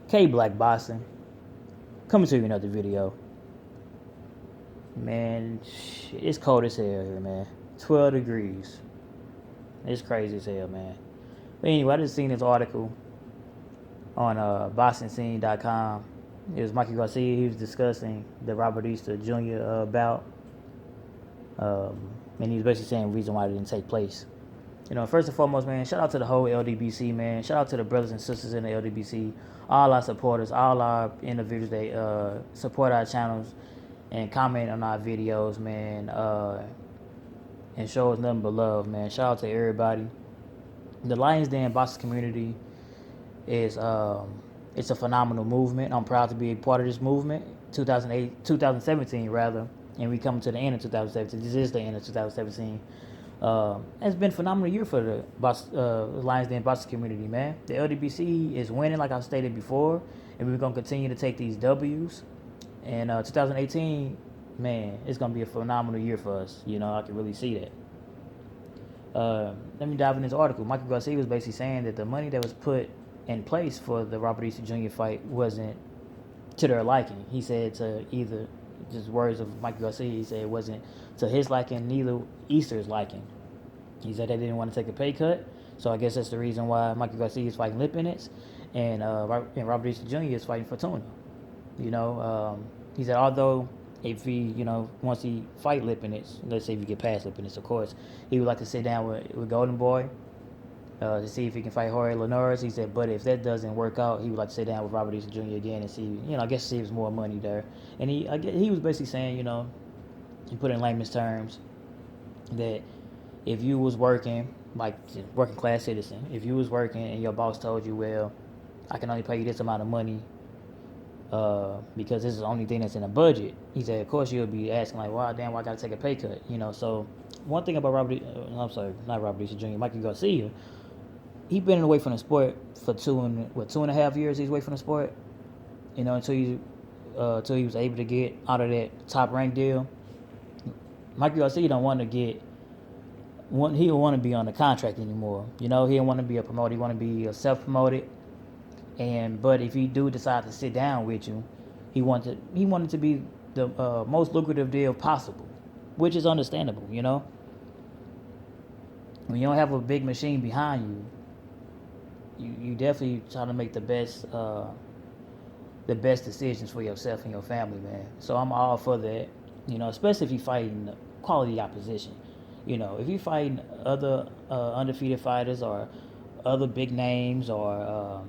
K Black Boxing, coming to you another video. Man, shit, it's cold as hell here, man. 12 degrees. It's crazy as hell, man. But anyway, I just seen this article on boxingscene.com. It was Mikey Garcia. He was discussing the Robert Easter Jr. Bout. And he was basically saying the reason why it didn't take place. First and foremost, man, shout out to the whole LDBC, man. Shout out to the brothers and sisters in the LDBC, all our supporters, all our individuals that support our channels and comment on our videos, man, and show us nothing but love, man. Shout out to everybody. The Lions Den boxing community is it's a phenomenal movement. I'm proud to be a part of this movement. 2017 rather, and we coming to the end of 2017. This is the end of 2017. It's been a phenomenal year for the Lions Den boxing community, man. The LDBC is winning, like I stated before, and we're gonna continue to take these W's. And 2018, man, it's gonna be a phenomenal year for us. I can really see that. Let me dive in this article. Michael Garcia was basically saying that the money that was put in place for the Robert Easter Jr. fight wasn't to their liking. He said to either, just words of Michael Garcia, he said it wasn't to his liking, neither Easter's liking. He said they didn't want to take a pay cut, so I guess that's the reason why Michael Garcia is fighting Lipinets, and Robert Easter Jr. is fighting for Tuna. He said although if he, once he fight Lipinets, let's say if you get past Lipinets, of course, he would like to sit down with Golden Boy to see if he can fight Jorge Linares. He said, but if that doesn't work out, he would like to sit down with Robert Easter Jr. again and see, I guess see if there's more money there. And he was basically saying, he put in layman's terms that if you was working, like working class citizen, if you was working and your boss told you, well, I can only pay you this amount of money because this is the only thing that's in the budget. He said, of course you'll be asking like, why I gotta take a pay cut, So one thing about not Robert Easter Jr., Mikey Garcia, he been away from the sport for 2.5 years. He's away from the sport, until he was able to get out of that top rank deal. Mikey Garcia don't want to he don't want to be on the contract anymore. He don't want to be a promoter. He want to be self-promoted. But if he do decide to sit down with you, he wanted to be the most lucrative deal possible, which is understandable. When you don't have a big machine behind you, you definitely try to make the best decisions for yourself and your family, man. So I'm all for that. Especially if you fighting quality opposition. If you fighting other undefeated fighters or other big names or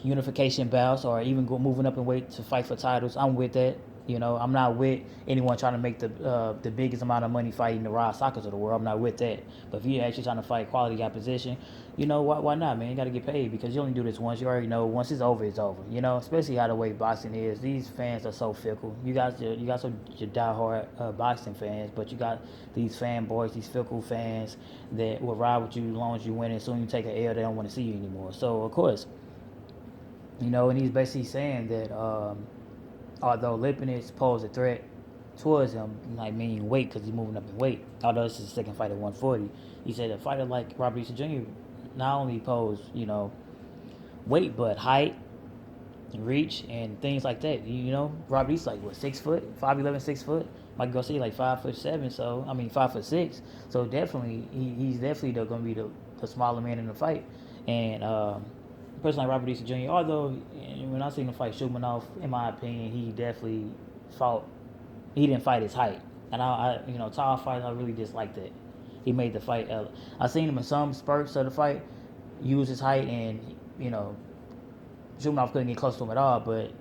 unification bouts or even moving up in weight to fight for titles, I'm with that. I'm not with anyone trying to make the biggest amount of money fighting the Rod Sockers of the world. I'm not with that. But if you're actually trying to fight quality opposition, why not, man? You got to get paid because you only do this once. You already know once it's over, it's over. Especially how the way boxing is. These fans are so fickle. You got your diehard boxing fans, but you got these fanboys, these fickle fans that will ride with you as long as you win. And as soon as you take an L, they don't want to see you anymore. So of course, and he's basically saying that although Lipinets posed a threat towards him, like meaning weight because he's moving up in weight, although this is his second fight at 140, he said a fighter like Robert Easter Jr. not only posed, weight, but height, reach, and things like that. Robert Easter like what, 6 foot, 5'11", 6 foot. Mike Garcia like 5'7", 5'6". So definitely he's definitely going to be the smaller man in the fight. And a person like Robert Easter Jr., although when I seen him fight Shumanov, in my opinion, he definitely he didn't fight his height. And I tall fights, I really dislike that. He made the fight. I seen him in some spurts of the fight use his height, and Shumanov couldn't get close to him at all. But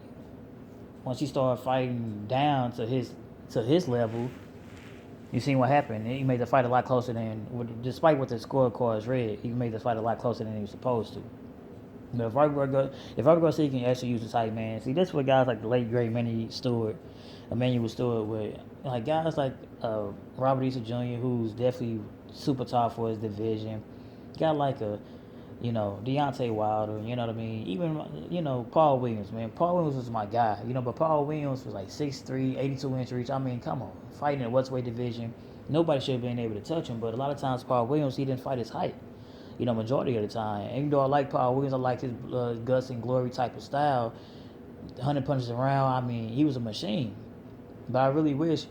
once he started fighting down to his level, you seen what happened. He made the fight a lot closer than, despite what the scorecards read, he made the fight a lot closer than he was supposed to. But if Robert Garcia can actually use his height, man, see, that's what guys like the late great Emmanuel Stewart with, like guys like Robert Easter Jr., who's definitely super tall for his division. Got like a, Deontay Wilder, you know what I mean? Even, Paul Williams, man. Paul Williams was my guy, but Paul Williams was like 6'3", 82-inch reach. I mean, come on, fighting in the welterweight division. Nobody should have been able to touch him, but a lot of times Paul Williams, he didn't fight his height. majority of the time. And even though I like Paul Williams, I like his guts and glory type of style. 100 punches around. I mean, he was a machine. But I really wish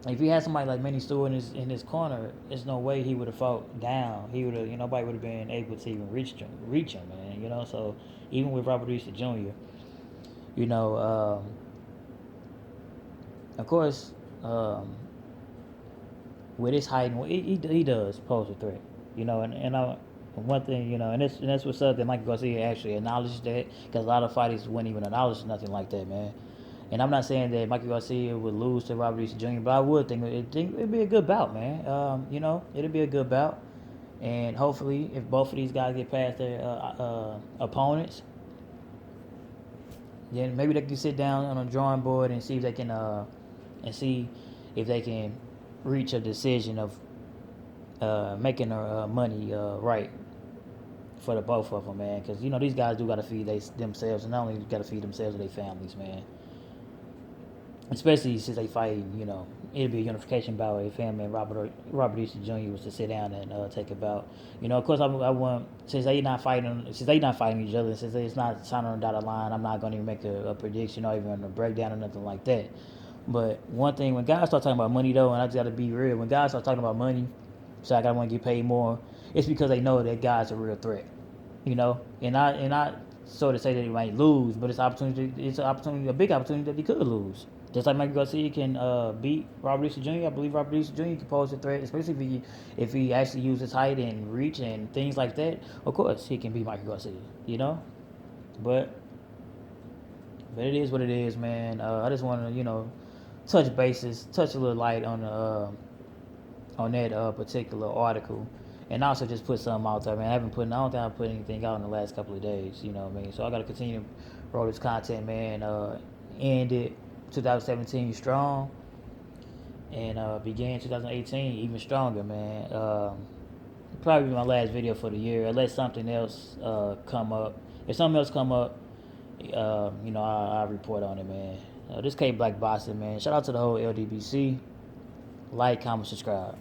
if he had somebody like Manny Stewart in his corner, there's no way he would have fought down. He would have, nobody would have been able to even reach him, man. So even with Robert Reese Jr., you know, of course, with his height, he does pose a threat, one thing, and that's what's up that Michael Garcia actually acknowledged that, because a lot of fighters wouldn't even acknowledge nothing like that, man. And I'm not saying that Mikey Garcia would lose to Robert Easter Jr., but I would think it'd be a good bout, man. It'd be a good bout. And hopefully, if both of these guys get past their opponents, then maybe they can sit down on a drawing board and see if they can reach a decision of making their money right for the both of them, man. Because these guys do got to feed themselves, and not only got to feed themselves and their families, man. Especially since they fight, it'd be a unification bout if him and Robert Easter Jr. was to sit down and take a bout. Of course, I want, since they not fighting each other, since it's not signing on the dotted line, I'm not going to even make a prediction or even a breakdown or nothing like that. But one thing, when guys start talking about money, though, and I just got to be real, when guys start talking about money, so I want to get paid more, it's because they know that guy's a real threat, and I sort of say that he might lose, but it's a big opportunity that he could lose. Just like Mikey Garcia can beat Robert Easter Jr., I believe Robert Easter Jr. can pose a threat, especially if he actually uses height and reach and things like that. Of course, he can beat Mikey Garcia, But it is what it is, man. I just want to, touch a little light on that particular article, and also just put something out there, man. I don't think I've put anything out in the last couple of days, what I mean? So I got to continue to roll this content, man. End it 2017 strong, and began 2018 even stronger, man. Probably my last video for the year, unless something else come up. If something else come up, I'll report on it, man. This K Black Boxing, man. Shout out to the whole LDBC. Like, comment, subscribe.